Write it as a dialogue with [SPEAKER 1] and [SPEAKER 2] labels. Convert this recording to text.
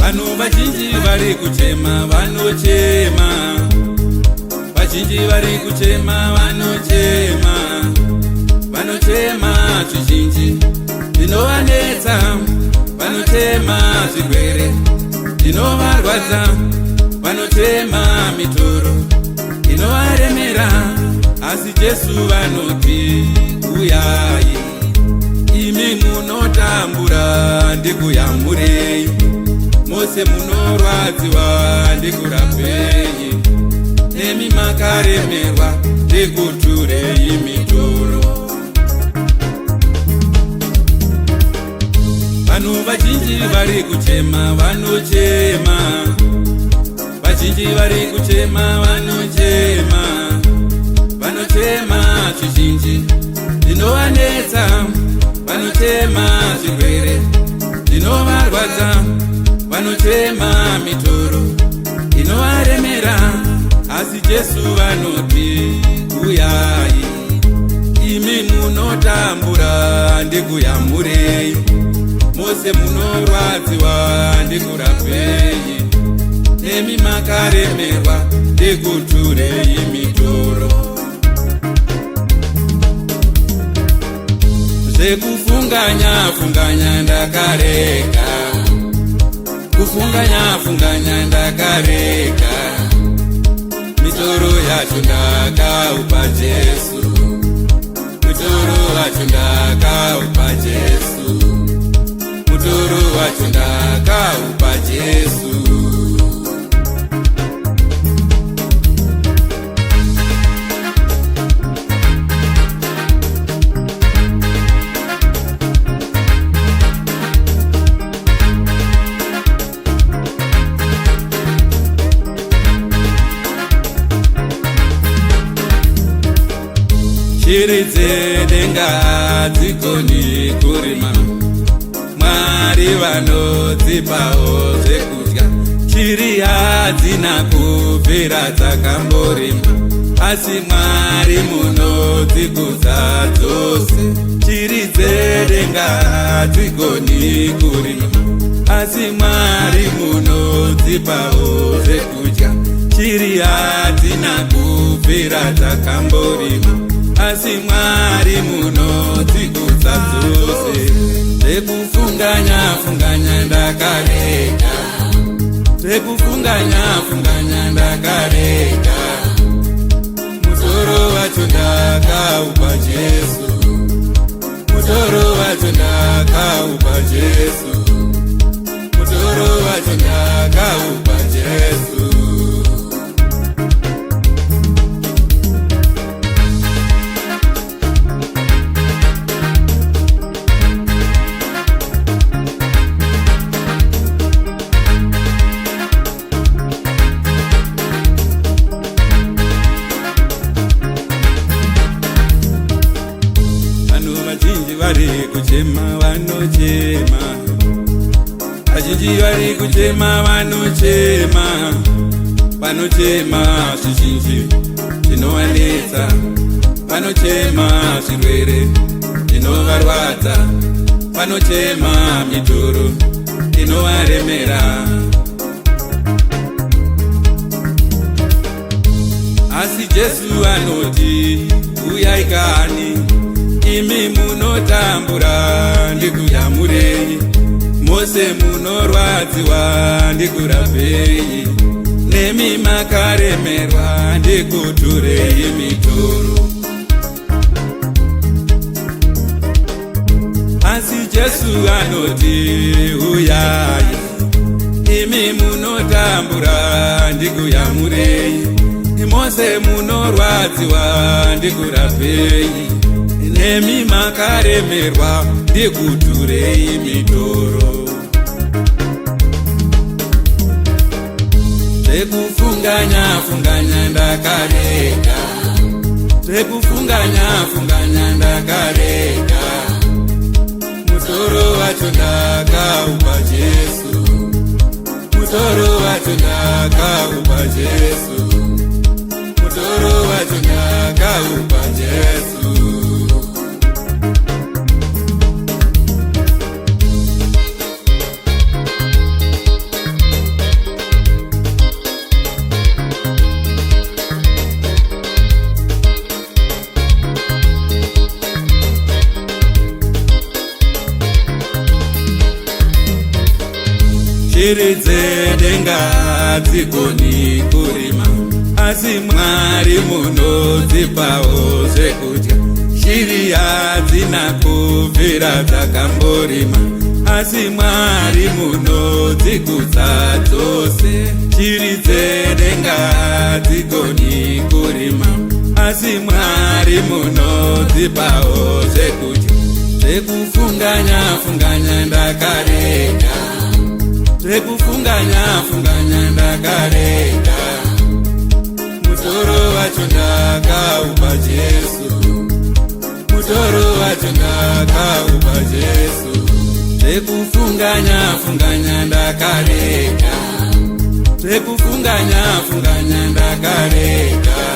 [SPEAKER 1] Vanhu vazhinji vari kuchema vanochema, vazhinji vari kuchema vanochema, vanochema zvizhinji zvinovanetsa, vanochema zvirwere zvinovarwadza, vanochema mitoro inovaremera, asi Jesu vanoti uyai, imi munotambura ndikuyamurei, mose munorwadziwa ndikurapei, nemi makaremerwa ndikuturei mitoro. Vanhu vazhinji vari kuchema vanochema, vazhinji vari kuchema vanochema, vanochema zvizhinji zvinovanetsa, vanochema zvirwere zvinovarwadza, vanochema mitoro inovaremera, asi Jesu vanoti uyai, imi munotambura ndikuyamurei, mose munorwadziwa ndikurapei, nemi makaremerwa ndikuturei mitoro. Zvekufunganya funganya ndakareka, kufunganya funganya ndakareka, mitoro yacho ndakaupa Jesu, mitoro wacho ndakaupa Jesu, mutoro wacho ndakaupa Jesu. Shiri dzedenga hadzigoni kurima, Mwari vanodzipawo zvekudya. Shiri hadzina kupera dzakamborima, asi Mwari munodzikudza dzose. Shiri dzedenga hadzigoni kurima, asi Mwari munodzipawo zvekudya. Shiri hadzina kupera dzakamborima, asi Mwari munodzikudza dzose. Zvekufunganya funganya ndakareka, zvekufunganya funganya ndakareka, mutoro wacho ndakaupa Jesu, mutoro wacho ndakaupa Jesu, mutoro wacho ndakaupa Jesu. Vari kuchema vanochema, vazhinji vari kuchema vanochema, vanochema zvizhinji zvinovanetsa, vanochema zvirwere zvinovarwadza, vanochema mitoro inovaremera, asi Jesu anoti uyai kani, imi munotambura ndikuyamurei, mose munorwadziwa ndikurapei, nemi makaremerwa ndikuturei mitoro. Asi Jesu anoti uyai, imi munotambura ndikuyamurei, mose munorwadziwa ndikurapei, nemi makaremerwa ndikuturei mitoro. Zvekufunganya funganya ndakareka, zvekufunganya funganya ndakareka, mutoro wacho ndakaupa Jesu, mutoro wacho ndakaupa Jesu, mutoro wacho ndakaupa shiri dzedenga hadzigoni kurima, asi Mwari munodzipawo zvekudya. Shiri hadzina kubvira dzakamborima, asi Mwari munodzigutsa dzose. Shiri dzedenga hadzigoni kurima, asi Mwari munodzipawo zvekudya. Zvekufunganya funganya ndakarega, zvekufunganya funganya ndakarega. Mutoro wacho ndakaupa Jesu, mutoro wacho ndakaupa Jesu. Zvekufunganya funganya ndakarega, zvekufunganya funganya ndakarega.